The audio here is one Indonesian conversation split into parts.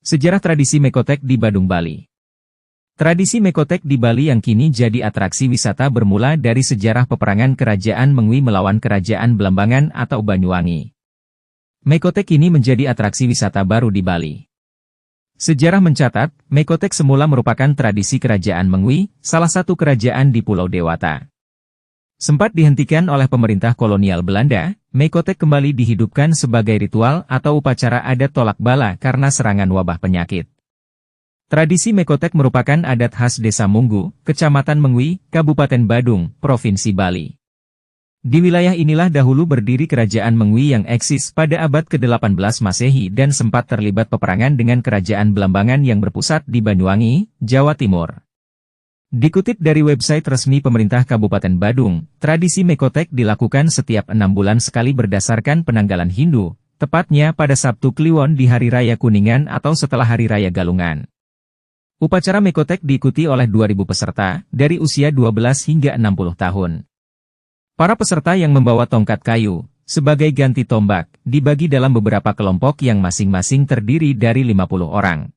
Sejarah tradisi Mekotek di Badung, Bali. Tradisi Mekotek di Bali yang kini jadi atraksi wisata bermula dari sejarah peperangan Kerajaan Mengwi melawan Kerajaan Belambangan atau Banyuwangi. Mekotek kini menjadi atraksi wisata baru di Bali. Sejarah mencatat, Mekotek semula merupakan tradisi Kerajaan Mengwi, salah satu kerajaan di Pulau Dewata. Sempat dihentikan oleh pemerintah kolonial Belanda, Mekotek kembali dihidupkan sebagai ritual atau upacara adat tolak bala karena serangan wabah penyakit. Tradisi Mekotek merupakan adat khas Desa Munggu, Kecamatan Mengwi, Kabupaten Badung, Provinsi Bali. Di wilayah inilah dahulu berdiri Kerajaan Mengwi yang eksis pada abad ke-18 Masehi dan sempat terlibat peperangan dengan Kerajaan Belambangan yang berpusat di Banyuwangi, Jawa Timur. Dikutip dari website resmi pemerintah Kabupaten Badung, tradisi Mekotek dilakukan setiap 6 bulan sekali berdasarkan penanggalan Hindu, tepatnya pada Sabtu Kliwon di Hari Raya Kuningan atau setelah Hari Raya Galungan. Upacara Mekotek diikuti oleh 2.000 peserta, dari usia 12 hingga 60 tahun. Para peserta yang membawa tongkat kayu, sebagai ganti tombak, dibagi dalam beberapa kelompok yang masing-masing terdiri dari 50 orang.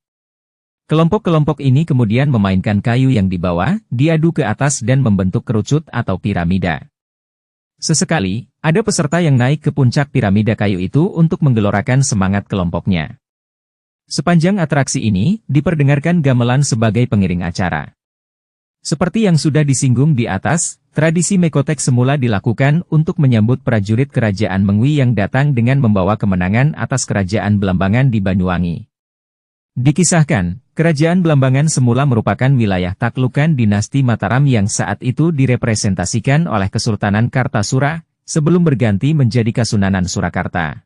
Kelompok-kelompok ini kemudian memainkan kayu yang dibawa, diadu ke atas dan membentuk kerucut atau piramida. Sesekali, ada peserta yang naik ke puncak piramida kayu itu untuk menggelorakan semangat kelompoknya. Sepanjang atraksi ini, diperdengarkan gamelan sebagai pengiring acara. Seperti yang sudah disinggung di atas, tradisi Mekotek semula dilakukan untuk menyambut prajurit Kerajaan Mengwi yang datang dengan membawa kemenangan atas Kerajaan Belambangan di Banyuwangi. Dikisahkan, Kerajaan Belambangan semula merupakan wilayah taklukan dinasti Mataram yang saat itu direpresentasikan oleh Kesultanan Kartasura, sebelum berganti menjadi Kasunanan Surakarta.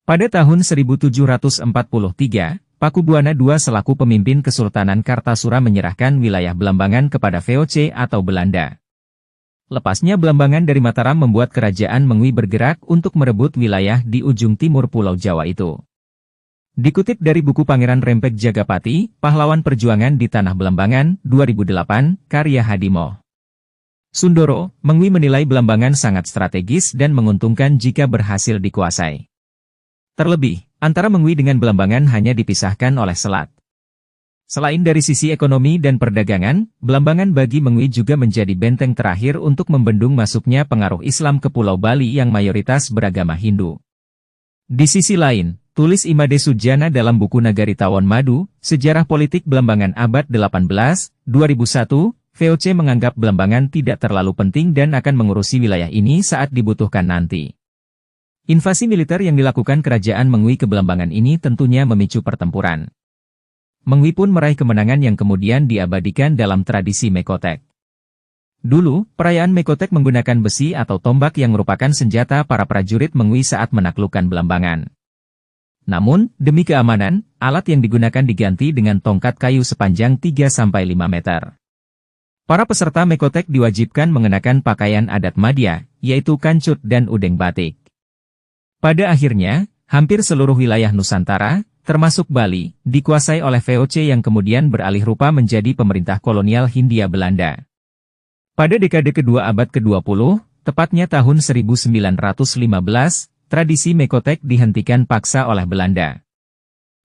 Pada tahun 1743, Pakubuwana II selaku pemimpin Kesultanan Kartasura menyerahkan wilayah Belambangan kepada VOC atau Belanda. Lepasnya Belambangan dari Mataram membuat Kerajaan Mengwi bergerak untuk merebut wilayah di ujung timur Pulau Jawa itu. Dikutip dari buku Pangeran Rempek Jagapati, Pahlawan Perjuangan di Tanah Belambangan, 2008, karya Hadimo Sundoro, Mengwi menilai Belambangan sangat strategis dan menguntungkan jika berhasil dikuasai. Terlebih, antara Mengwi dengan Belambangan hanya dipisahkan oleh selat. Selain dari sisi ekonomi dan perdagangan, Belambangan bagi Mengwi juga menjadi benteng terakhir untuk membendung masuknya pengaruh Islam ke Pulau Bali yang mayoritas beragama Hindu. Di sisi lain, tulis Imade Sujana dalam buku Nagari Tawon Madu, Sejarah Politik Belambangan Abad 18, 2001, VOC menganggap Belambangan tidak terlalu penting dan akan mengurusi wilayah ini saat dibutuhkan nanti. Invasi militer yang dilakukan Kerajaan Mengwi ke Belambangan ini tentunya memicu pertempuran. Mengwi pun meraih kemenangan yang kemudian diabadikan dalam tradisi Mekotek. Dulu, perayaan Mekotek menggunakan besi atau tombak yang merupakan senjata para prajurit Mengwi saat menaklukkan Belambangan. Namun, demi keamanan, alat yang digunakan diganti dengan tongkat kayu sepanjang 3-5 meter. Para peserta Mekotek diwajibkan mengenakan pakaian adat Madya, yaitu kancut dan udeng batik. Pada akhirnya, hampir seluruh wilayah Nusantara, termasuk Bali, dikuasai oleh VOC yang kemudian beralih rupa menjadi pemerintah kolonial Hindia Belanda. Pada dekade kedua abad ke-20, tepatnya tahun 1915, tradisi Mekotek dihentikan paksa oleh Belanda.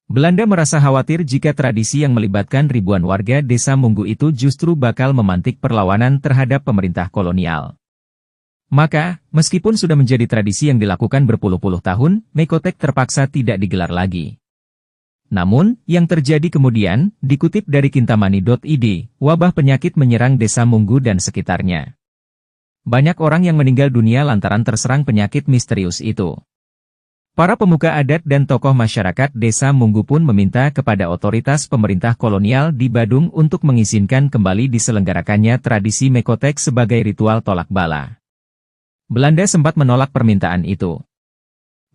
Belanda merasa khawatir jika tradisi yang melibatkan ribuan warga Desa Munggu itu justru bakal memantik perlawanan terhadap pemerintah kolonial. Maka, meskipun sudah menjadi tradisi yang dilakukan berpuluh-puluh tahun, Mekotek terpaksa tidak digelar lagi. Namun, yang terjadi kemudian, dikutip dari kintamani.id, wabah penyakit menyerang Desa Munggu dan sekitarnya. Banyak orang yang meninggal dunia lantaran terserang penyakit misterius itu. Para pemuka adat dan tokoh masyarakat Desa Munggu pun meminta kepada otoritas pemerintah kolonial di Badung untuk mengizinkan kembali diselenggarakannya tradisi Mekotek sebagai ritual tolak bala. Belanda sempat menolak permintaan itu.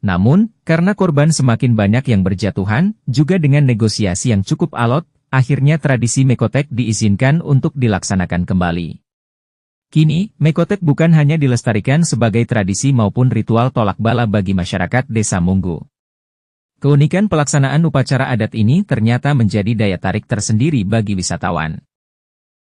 Namun, karena korban semakin banyak yang berjatuhan, juga dengan negosiasi yang cukup alot, akhirnya tradisi Mekotek diizinkan untuk dilaksanakan kembali. Kini, Mekotek bukan hanya dilestarikan sebagai tradisi maupun ritual tolak bala bagi masyarakat Desa Munggu. Keunikan pelaksanaan upacara adat ini ternyata menjadi daya tarik tersendiri bagi wisatawan.